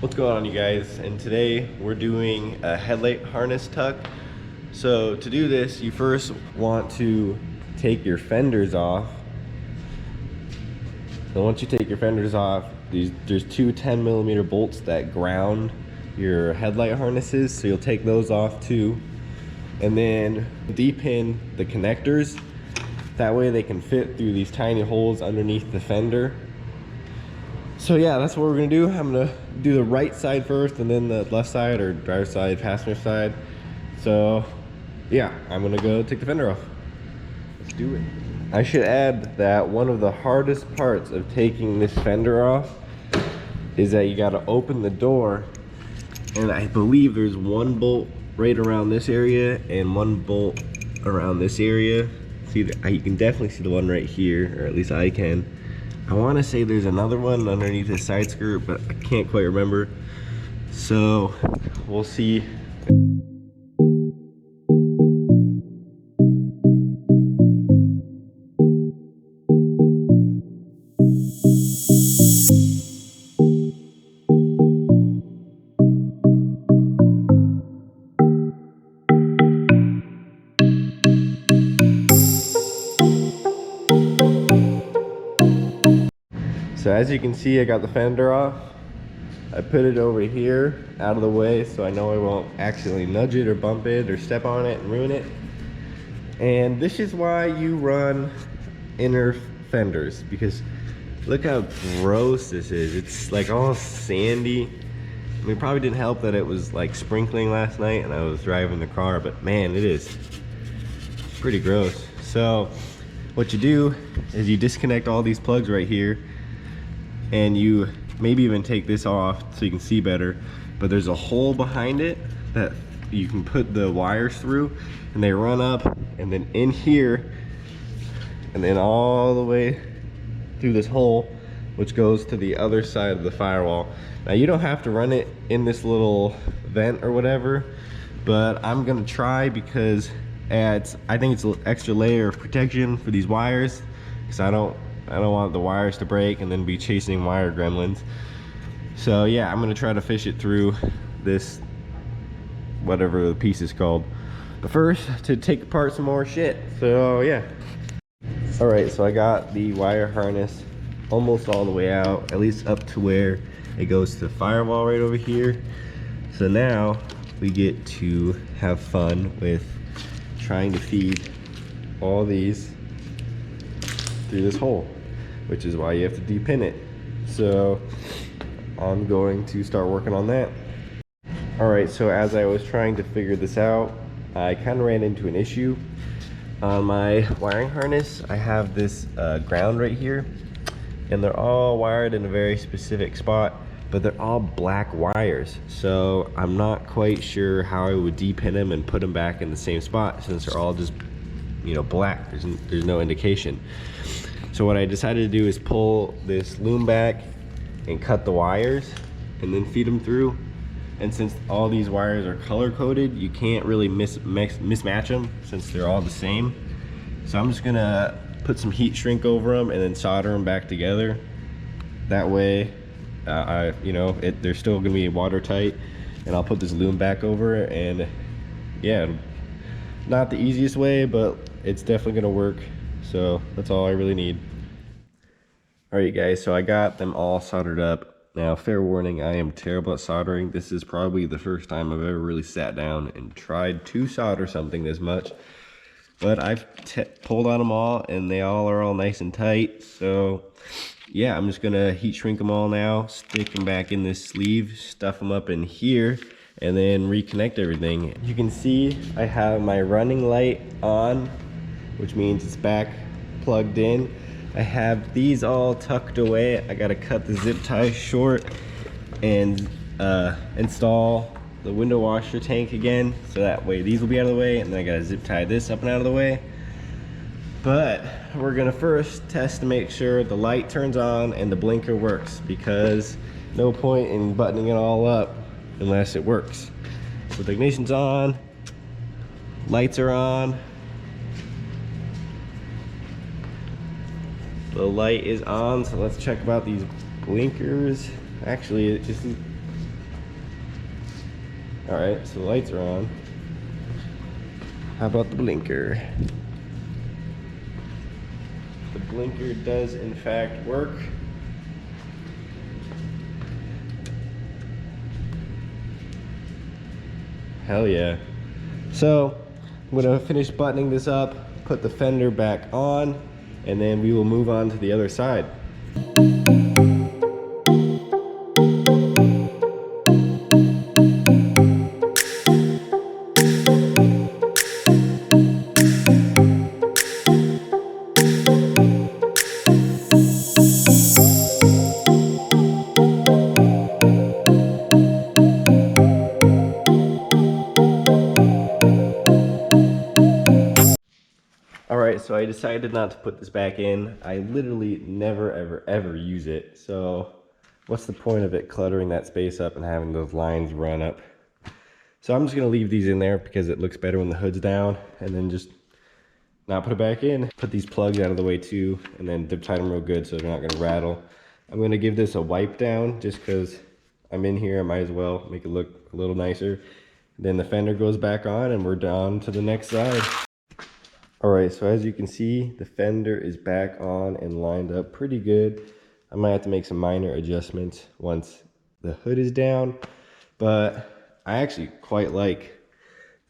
What's going on, you guys? And today we're doing a headlight harness tuck. So to do this, you first want to take your fenders off. So once you take your fenders off, there's two 10mm bolts that ground your headlight harnesses, so you'll take those off too. And then de-pin the connectors. That way they can fit through these tiny holes underneath the fender. So yeah, that's what we're gonna do. I'm gonna do the right side first and then the left side, or driver's side, passenger side. So yeah, I'm gonna go take the fender off. Let's do it. I should add that one of the hardest parts of taking this fender off is that you gotta open the door, and I believe there's one bolt right around this area and one bolt around this area. See, you can definitely see the one right here, or at least I can. I want to say there's another one underneath the side skirt, but I can't quite remember. So we'll see. So as you can see, I got the fender off. I put it over here out of the way so I know I won't accidentally nudge it or bump it or step on it and ruin it. And this is why you run inner fenders, because look how gross this is. It's like all sandy. I mean, it probably didn't help that it was like sprinkling last night and I was driving the car, but man, it is pretty gross. So what you do is you disconnect all these plugs right here, and you maybe even take this off so you can see better, but there's a hole behind it that you can put the wires through, and they run up and then in here and then all the way through this hole, which goes to the other side of the firewall. Now you don't have to run it in this little vent or whatever, but I'm gonna try because I think it's an extra layer of protection for these wires, because I don't want the wires to break and then be chasing wire gremlins. So yeah, I'm gonna try to fish it through this, whatever the piece is called. But first, to take apart some more shit. So yeah. All right, so I got the wire harness almost all the way out, at least up to where it goes to the firewall right over here. So now we get to have fun with trying to feed all these through this hole, which is why you have to de-pin it. So I'm going to start working on that. All right, so as I was trying to figure this out, I kind of ran into an issue. On my wiring harness, I have this ground right here, and they're all wired in a very specific spot, but they're all black wires. So I'm not quite sure how I would de-pin them and put them back in the same spot, since they're all just, you know, black. There's no indication. So what I decided to do is pull this loom back and cut the wires and then feed them through. And since all these wires are color coded, you can't really mismatch them since they're all the same. So I'm just gonna put some heat shrink over them and then solder them back together. That way, they're still gonna be watertight. And I'll put this loom back over, and yeah, not the easiest way, but it's definitely gonna work. So that's all I really need. All right, guys, so I got them all soldered up. Now, fair warning, I am terrible at soldering. This is probably the first time I've ever really sat down and tried to solder something this much. But I've pulled on them all, and they all are all nice and tight. So yeah, I'm just gonna heat shrink them all now, stick them back in this sleeve, stuff them up in here, and then reconnect everything. You can see I have my running light on, which means it's back plugged in. I have these all tucked away. I gotta cut the zip tie short and install the window washer tank again, so that way these will be out of the way, and then I gotta zip tie this up and out of the way. But we're gonna first test to make sure the light turns on and the blinker works, because no point in buttoning it all up unless it works. So the ignition's on, lights are on, the light is on. So let's check about these blinkers. Actually, All right, so the lights are on. How about the blinker? The blinker does in fact work. Hell yeah. So I'm gonna finish buttoning this up, put the fender back on, and then we will move on to the other side. Alright, so I decided not to put this back in. I literally never ever use it. So what's the point of it cluttering that space up and having those lines run up? So I'm just going to leave these in there because it looks better when the hood's down, and then just not put it back in. Put these plugs out of the way too, and then zip tie them real good so they're not going to rattle. I'm going to give this a wipe down just because I'm in here. I might as well make it look a little nicer. Then the fender goes back on and we're down to the next side. Alright, so as you can see, the fender is back on and lined up pretty good. I might have to make some minor adjustments once the hood is down, but I actually quite like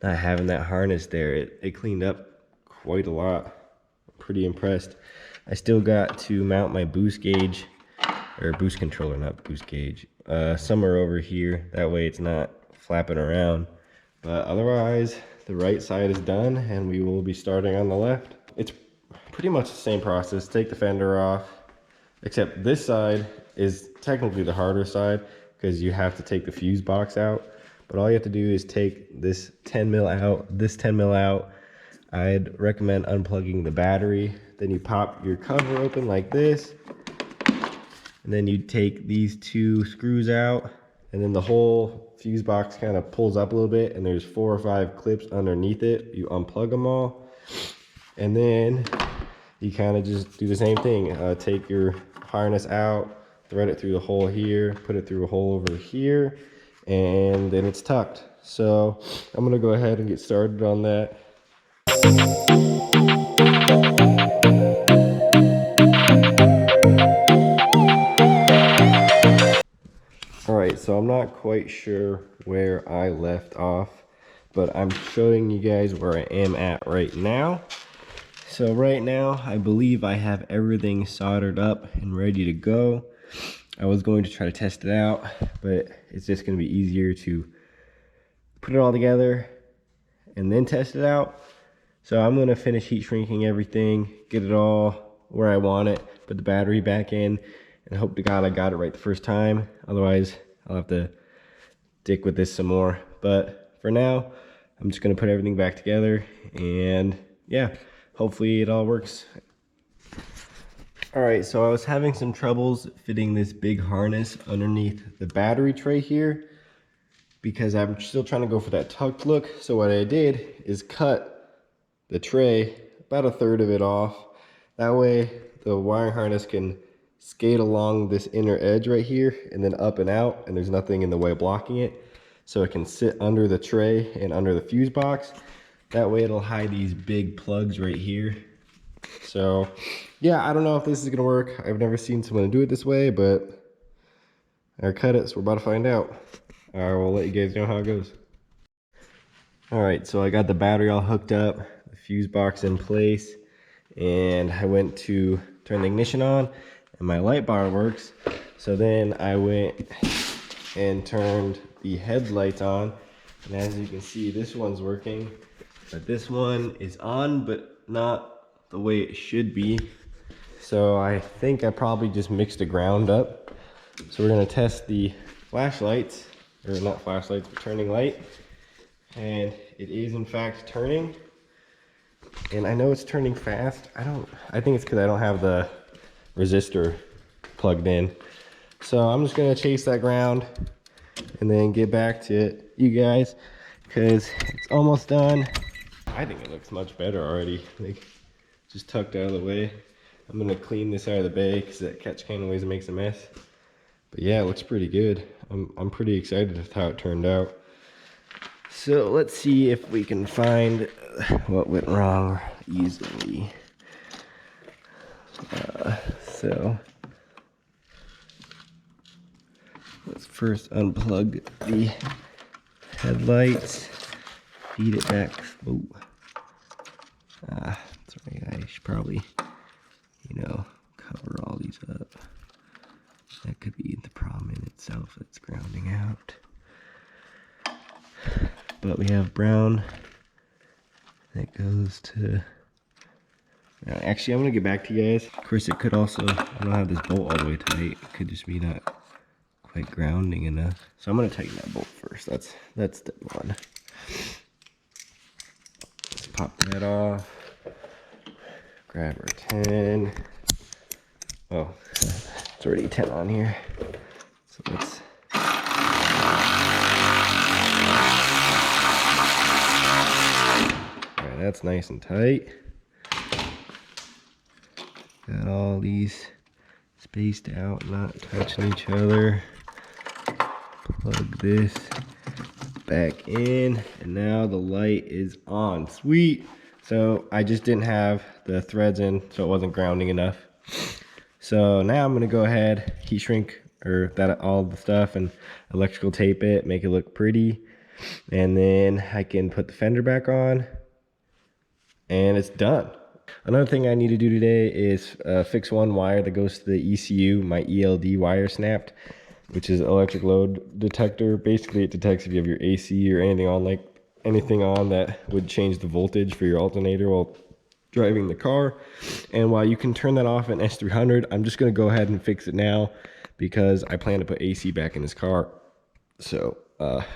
not having that harness there. It cleaned up quite a lot. I'm pretty impressed. I still got to mount my boost gauge, or boost controller, not boost gauge, somewhere over here. That way it's not flapping around. But otherwise, the right side is done and we will be starting on the left. It's pretty much the same process. Take the fender off, except this side is technically the harder side because you have to take the fuse box out. But all you have to do is take this 10 mil out, this 10 mil out. I'd recommend unplugging the battery. Then you pop your cover open like this. And then you take these two screws out, and then the whole fuse box kind of pulls up a little bit, and there's 4 or 5 clips underneath it. You unplug them all, and then you kind of just do the same thing. Take your harness out, thread it through the hole here, put it through a hole over here, and then it's tucked. So I'm gonna go ahead and get started on that. Alright, so I'm not quite sure where I left off, but I'm showing you guys where I am at right now. So right now, I believe I have everything soldered up and ready to go. I was going to try to test it out, but it's just going to be easier to put it all together and then test it out. So I'm going to finish heat shrinking everything, get it all where I want it, put the battery back in, and hope to God I got it right the first time. Otherwise, I'll have to dick with this some more. But for now, I'm just going to put everything back together. And yeah, hopefully it all works. Alright, so I was having some troubles fitting this big harness underneath the battery tray here, because I'm still trying to go for that tucked look. So what I did is cut the tray, about 1/3 of it off. That way the wiring harness can skate along this inner edge right here and then up and out, and there's nothing in the way blocking it. So it can sit under the tray and under the fuse box. That way it'll hide these big plugs right here. So yeah, I don't know if this is gonna work. I've never seen someone do it this way, but I cut it, so we're about to find out. I will let you guys know how it goes. Alright, so I got the battery all hooked up, the fuse box in place, and I went to turn the ignition on, and my light bar works. So then I went and turned the headlights on, and as you can see, this one's working, but this one is on, but not the way it should be. So I think I probably just mixed the ground up. So we're gonna test the flashlights, or not flashlights, but turning light, and it is in fact turning. And I know it's turning fast. I think it's because I don't have the resistor plugged in. So I'm just gonna chase that ground and then get back to you guys because it's almost done. I think it looks much better already, like just tucked out of the way. I'm gonna clean this out of the bay because that catch can always makes a mess. But yeah, it looks pretty good. I'm pretty excited with how it turned out. So let's see if we can find what went wrong easily. So let's first unplug the headlights, feed it back. Oh, that's right. I should probably, cover all these up. That could be the problem in itself. It's grounding out. But we have brown that goes to. Actually, I'm gonna get back to you guys. Of course, it could also. I don't have this bolt all the way tight. It could just be not quite grounding enough. So I'm gonna tighten that bolt first. That's step one. Let's pop that off. Grab our 10. Oh, it's already 10 on here. So let's. Alright, that's nice and tight. Got all these spaced out, not touching each other. Plug this back in, and now the light is on. Sweet. So I just didn't have the threads in, so it wasn't grounding enough. So now I'm gonna go ahead, heat shrink all the stuff and electrical tape it, make it look pretty, and then I can put the fender back on, and it's done. Another thing I need to do today is fix one wire that goes to the ECU. My ELD wire snapped, which is electric load detector. Basically, it detects if you have your AC or anything on that would change the voltage for your alternator while driving the car. And while you can turn that off in S300, I'm just going to go ahead and fix it now because I plan to put AC back in this car. So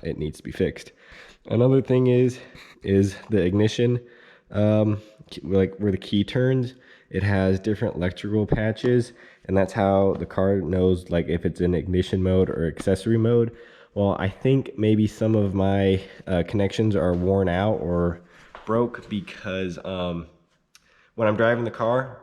it needs to be fixed. Another thing is the ignition. Like where the key turns, it has different electrical patches, and that's how the car knows like if it's in ignition mode or accessory mode. Well, I think maybe some of my connections are worn out or broke because when I'm driving the car,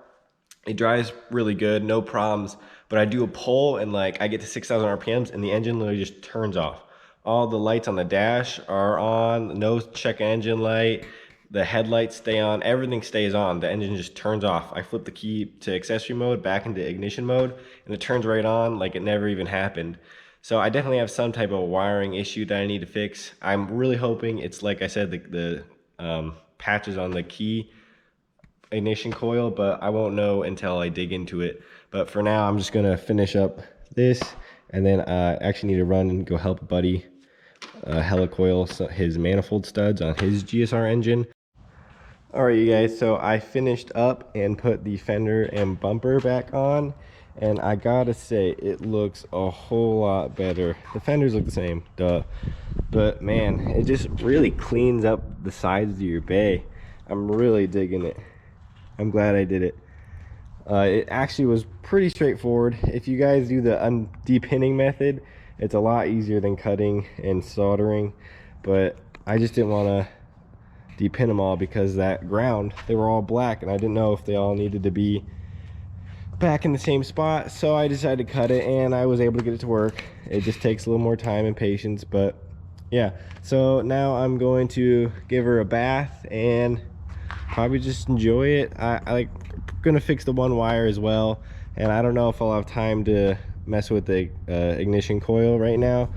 it drives really good, no problems, but I do a pull and like I get to 6,000 RPMs and the engine literally just turns off. All the lights on the dash are on, no check engine light. The headlights stay on, everything stays on, the engine just turns off. I flip the key to accessory mode back into ignition mode and it turns right on like it never even happened. So I definitely have some type of wiring issue that I need to fix. I'm really hoping it's like I said, the patches on the key ignition coil, but I won't know until I dig into it. But for now, I'm just gonna finish up this, and then I actually need to run and go help a buddy helicoil his manifold studs on his GSR engine. Alright you guys, so I finished up and put the fender and bumper back on, and I gotta say it looks a whole lot better. The fenders look the same, duh, but man, it just really cleans up the sides of your bay. I'm really digging it. I'm glad I did it. It actually was pretty straightforward. If you guys do the depinning method, it's a lot easier than cutting and soldering, but I just didn't want to depin them all because that ground, they were all black and I didn't know if they all needed to be back in the same spot. So I decided to cut it and I was able to get it to work. It just takes a little more time and patience, but yeah. So now I'm going to give her a bath and probably just enjoy it. I gonna fix the one wire as well, and I don't know if I'll have time to mess with the ignition coil right now,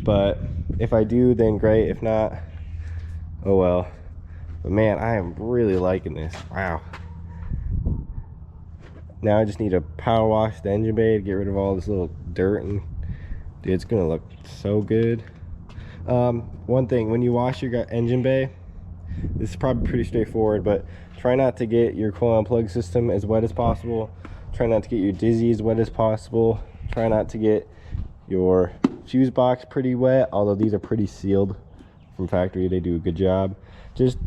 but if I do, then great. If not, oh well. But man, I am really liking this. Wow. Now I just need to power wash the engine bay to get rid of all this little dirt, and dude, it's gonna look so good. One thing, when you wash your engine bay, this is probably pretty straightforward, but try not to get your coil and plug system as wet as possible. Try not to get your dizzy as wet as possible. Try not to get your fuse box pretty wet, although these are pretty sealed from factory. They do a good job. Just,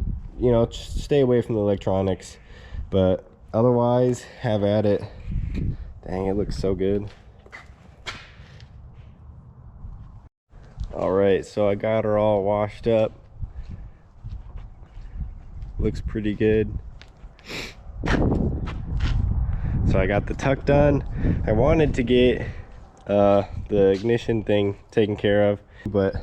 just stay away from the electronics, but otherwise, have at it. Dang, it looks so good. All right, so I got her all washed up. Looks pretty good. So I got the tuck done. I wanted to get the ignition thing taken care of, but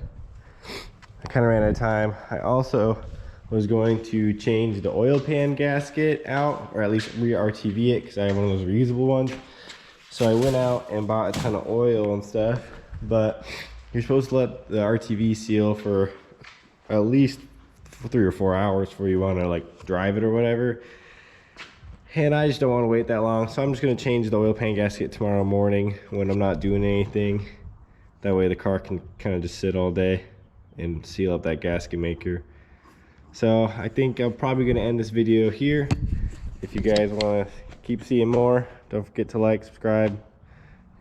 I kind of ran out of time. I also was going to change the oil pan gasket out, or at least re-RTV it, because I have one of those reusable ones. So I went out and bought a ton of oil and stuff, but you're supposed to let the RTV seal for at least 3 or 4 hours before you want to like drive it or whatever. And I just don't want to wait that long, so I'm just going to change the oil pan gasket tomorrow morning when I'm not doing anything. That way the car can kind of just sit all day and seal up that gasket maker. So I think I'm probably going to end this video here. If you guys want to keep seeing more, don't forget to like, subscribe,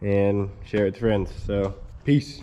and share it with friends. So peace.